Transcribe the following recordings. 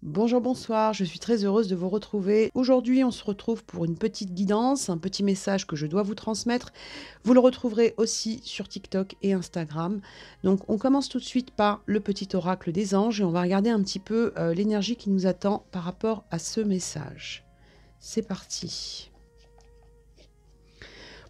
Bonjour, bonsoir, je suis très heureuse de vous retrouver. Aujourd'hui, on se retrouve pour une petite guidance, un petit message que je dois vous transmettre. Vous le retrouverez aussi sur TikTok et Instagram. Donc, on commence tout de suite par le petit oracle des anges et on va regarder un petit peu l'énergie qui nous attend par rapport à ce message. C'est parti.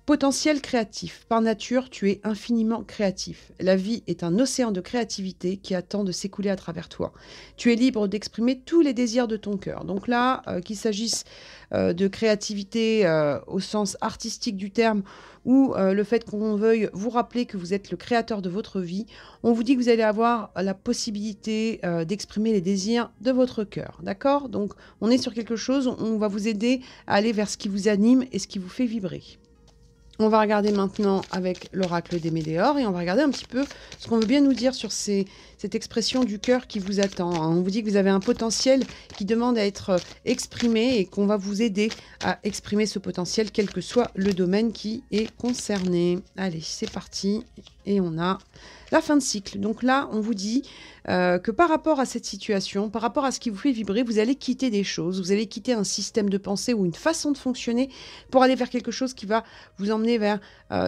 Potentiel créatif. Par nature, tu es infiniment créatif. La vie est un océan de créativité qui attend de s'écouler à travers toi. Tu es libre d'exprimer tous les désirs de ton cœur. Donc là, qu'il s'agisse de créativité au sens artistique du terme ou le fait qu'on veuille vous rappeler que vous êtes le créateur de votre vie, on vous dit que vous allez avoir la possibilité d'exprimer les désirs de votre cœur. D'accord? Donc on est sur quelque chose, on va vous aider à aller vers ce qui vous anime et ce qui vous fait vibrer. On va regarder maintenant avec l'oracle des Médéors et on va regarder un petit peu ce qu'on veut bien nous dire sur cette expression du cœur qui vous attend. On vous dit que vous avez un potentiel qui demande à être exprimé et qu'on va vous aider à exprimer ce potentiel, quel que soit le domaine qui est concerné. Allez, c'est parti. Et on a la fin de cycle. Donc là, on vous dit que par rapport à cette situation, par rapport à ce qui vous fait vibrer, vous allez quitter des choses, vous allez quitter un système de pensée ou une façon de fonctionner pour aller vers quelque chose qui va vous emmener vers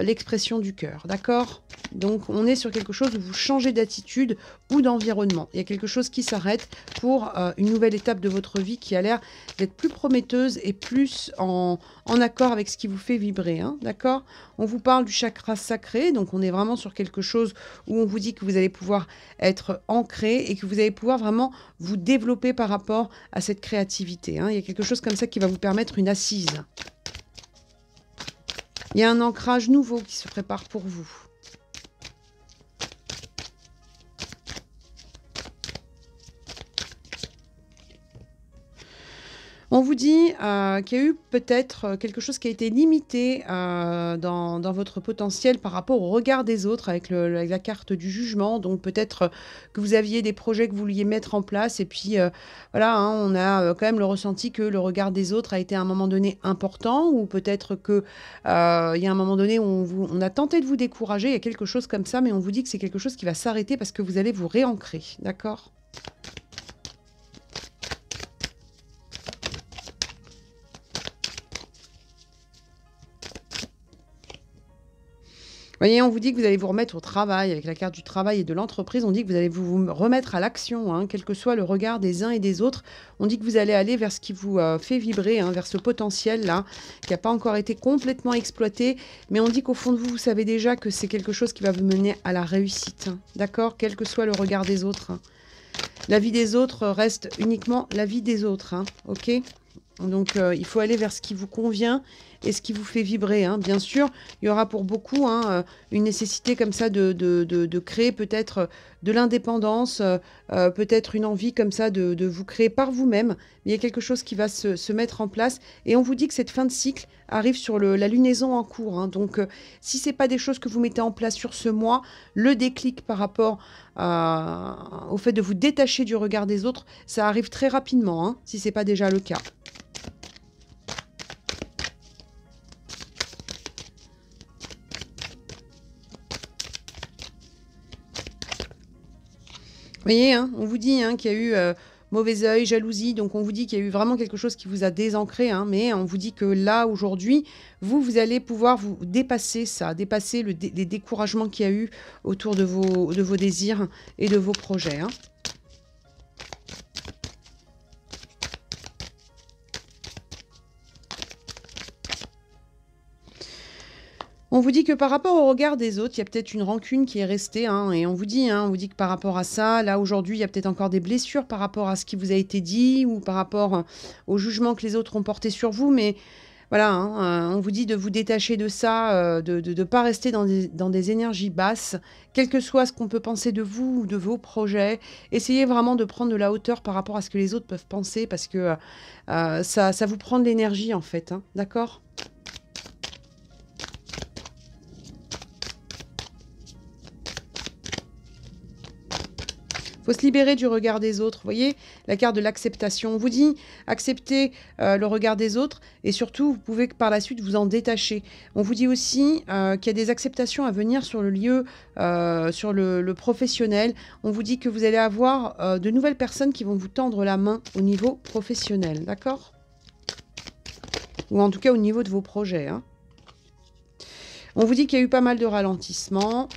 l'expression du cœur, d'accord? Donc on est sur quelque chose où vous changez d'attitude ou d'environnement. Il y a quelque chose qui s'arrête pour une nouvelle étape de votre vie qui a l'air d'être plus prometteuse et plus en accord avec ce qui vous fait vibrer, hein, d'accord? On vous parle du chakra sacré, donc on est vraiment sur quelque chose où on vous dit que vous allez pouvoir être ancré et que vous allez pouvoir vraiment vous développer par rapport à cette créativité, hein. Il y a quelque chose comme ça qui va vous permettre une assise. Il y a un ancrage nouveau qui se prépare pour vous. On vous dit qu'il y a eu peut-être quelque chose qui a été limité dans votre potentiel par rapport au regard des autres avec la carte du jugement. Donc peut-être que vous aviez des projets que vous vouliez mettre en place et puis voilà, hein, on a quand même le ressenti que le regard des autres a été à un moment donné important ou peut-être que il y a un moment donné où on a tenté de vous décourager, il y a quelque chose comme ça, mais on vous dit que c'est quelque chose qui va s'arrêter parce que vous allez vous réancrer, d'accord ? Voyez, on vous dit que vous allez vous remettre au travail avec la carte du travail et de l'entreprise. On dit que vous allez vous remettre à l'action, hein, quel que soit le regard des uns et des autres. On dit que vous allez aller vers ce qui vous fait vibrer, hein, vers ce potentiel-là, qui n'a pas encore été complètement exploité. Mais on dit qu'au fond de vous, vous savez déjà que c'est quelque chose qui va vous mener à la réussite. Hein, d'accord? Quel que soit le regard des autres. Hein. La vie des autres reste uniquement la vie des autres. Hein, ok? Donc, il faut aller vers ce qui vous convient et ce qui vous fait vibrer, hein. Bien sûr, il y aura pour beaucoup hein, une nécessité comme ça de créer peut-être de l'indépendance, peut-être une envie comme ça de vous créer par vous-même. Mais il y a quelque chose qui va se mettre en place. Et on vous dit que cette fin de cycle arrive sur la lunaison en cours. Hein. Donc, si ce n'est pas des choses que vous mettez en place sur ce mois, le déclic par rapport au fait de vous détacher du regard des autres, ça arrive très rapidement, hein, si ce n'est pas déjà le cas. Vous voyez, hein, on vous dit hein, qu'il y a eu mauvais œil, jalousie, donc on vous dit qu'il y a eu vraiment quelque chose qui vous a désancré, hein, mais on vous dit que là, aujourd'hui, vous allez pouvoir vous dépasser ça, dépasser les découragements qu'il y a eu autour de vos désirs et de vos projets. Hein. On vous dit que par rapport au regard des autres, il y a peut-être une rancune qui est restée, hein, et on vous dit que par rapport à ça, là aujourd'hui, il y a peut-être encore des blessures par rapport à ce qui vous a été dit ou par rapport au jugement que les autres ont porté sur vous, mais voilà, hein, on vous dit de vous détacher de ça, de ne pas rester dans des énergies basses, quel que soit ce qu'on peut penser de vous ou de vos projets. Essayez vraiment de prendre de la hauteur par rapport à ce que les autres peuvent penser parce que ça vous prend de l'énergie en fait, hein, d'accord ? faut se libérer du regard des autres. Vous voyez, la carte de l'acceptation. On vous dit, acceptez le regard des autres et surtout, vous pouvez par la suite vous en détacher. On vous dit aussi qu'il y a des acceptations à venir sur le lieu, sur le professionnel. On vous dit que vous allez avoir de nouvelles personnes qui vont vous tendre la main au niveau professionnel, d'accord? Ou en tout cas au niveau de vos projets, hein. On vous dit qu'il y a eu pas mal de ralentissements,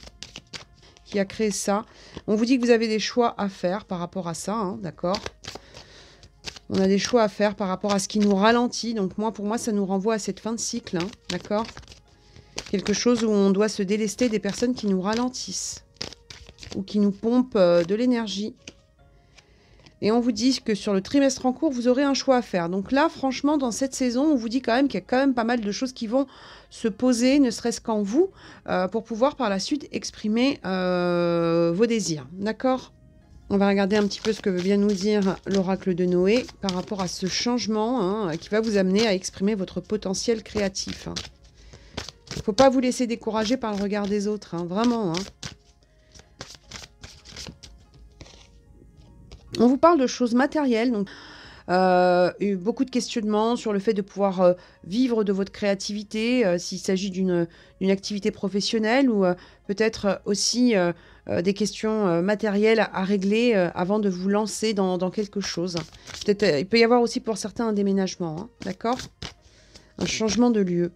qui a créé ça. On vous dit que vous avez des choix à faire par rapport à ça, hein, d'accord? On a des choix à faire par rapport à ce qui nous ralentit. Donc moi, pour moi, ça nous renvoie à cette fin de cycle, hein, d'accord? Quelque chose où on doit se délester des personnes qui nous ralentissent ou qui nous pompent de l'énergie. Et on vous dit que sur le trimestre en cours, vous aurez un choix à faire. Donc là, franchement, dans cette saison, on vous dit quand même qu'il y a quand même pas mal de choses qui vont se poser, ne serait-ce qu'en vous, pour pouvoir par la suite exprimer vos désirs. D'accord? On va regarder un petit peu ce que vient nous dire l'oracle de Noé par rapport à ce changement, hein, qui va vous amener à exprimer votre potentiel créatif. Il ne faut pas vous laisser décourager par le regard des autres, hein, vraiment, hein. On vous parle de choses matérielles, donc beaucoup de questionnements sur le fait de pouvoir vivre de votre créativité, s'il s'agit d'une activité professionnelle ou peut-être aussi des questions matérielles à régler avant de vous lancer dans quelque chose. Peut-être, il peut y avoir aussi pour certains un déménagement, hein, d'accord? Un changement de lieu.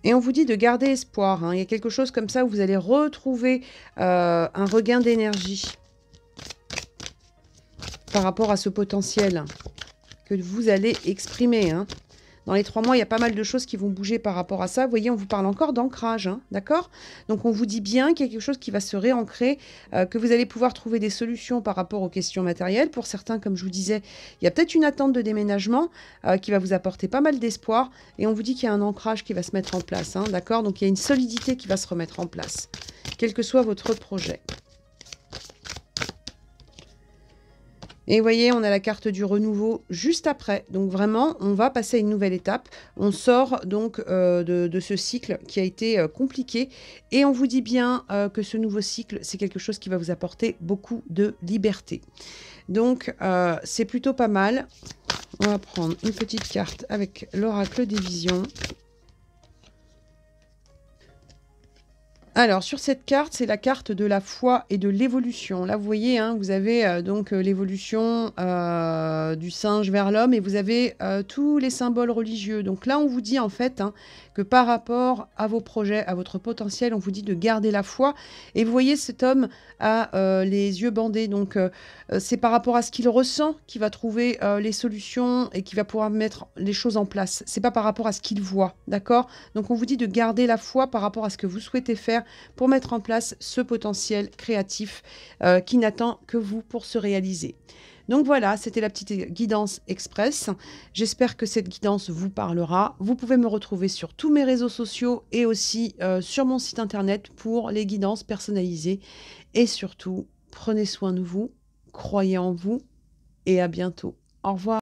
Et on vous dit de garder espoir, hein. Il y a quelque chose comme ça où vous allez retrouver un regain d'énergie par rapport à ce potentiel que vous allez exprimer, hein. Dans les 3 mois, il y a pas mal de choses qui vont bouger par rapport à ça. Vous voyez, on vous parle encore d'ancrage, hein, d'accord? Donc, on vous dit bien qu'il y a quelque chose qui va se réancrer, que vous allez pouvoir trouver des solutions par rapport aux questions matérielles. Pour certains, comme je vous disais, il y a peut-être une attente de déménagement qui va vous apporter pas mal d'espoir. Et on vous dit qu'il y a un ancrage qui va se mettre en place, hein, d'accord? Donc, il y a une solidité qui va se remettre en place, quel que soit votre projet. Et vous voyez, on a la carte du renouveau juste après. Donc vraiment, on va passer à une nouvelle étape. On sort donc de ce cycle qui a été compliqué. Et on vous dit bien que ce nouveau cycle, c'est quelque chose qui va vous apporter beaucoup de liberté. Donc, c'est plutôt pas mal. On va prendre une petite carte avec l'oracle des visions. Alors, sur cette carte, c'est la carte de la foi et de l'évolution. Là, vous voyez, hein, vous avez donc l'évolution du singe vers l'homme et vous avez tous les symboles religieux. Donc là, on vous dit en fait hein, que par rapport à vos projets, à votre potentiel, on vous dit de garder la foi. Et vous voyez, cet homme a les yeux bandés. Donc, c'est par rapport à ce qu'il ressent qu'il va trouver les solutions et qu'il va pouvoir mettre les choses en place. C'est pas par rapport à ce qu'il voit, d'accord? Donc, on vous dit de garder la foi par rapport à ce que vous souhaitez faire pour mettre en place ce potentiel créatif qui n'attend que vous pour se réaliser. Donc voilà, c'était la petite guidance express. J'espère que cette guidance vous parlera. Vous pouvez me retrouver sur tous mes réseaux sociaux et aussi sur mon site internet pour les guidances personnalisées. Et surtout, prenez soin de vous, croyez en vous et à bientôt. Au revoir.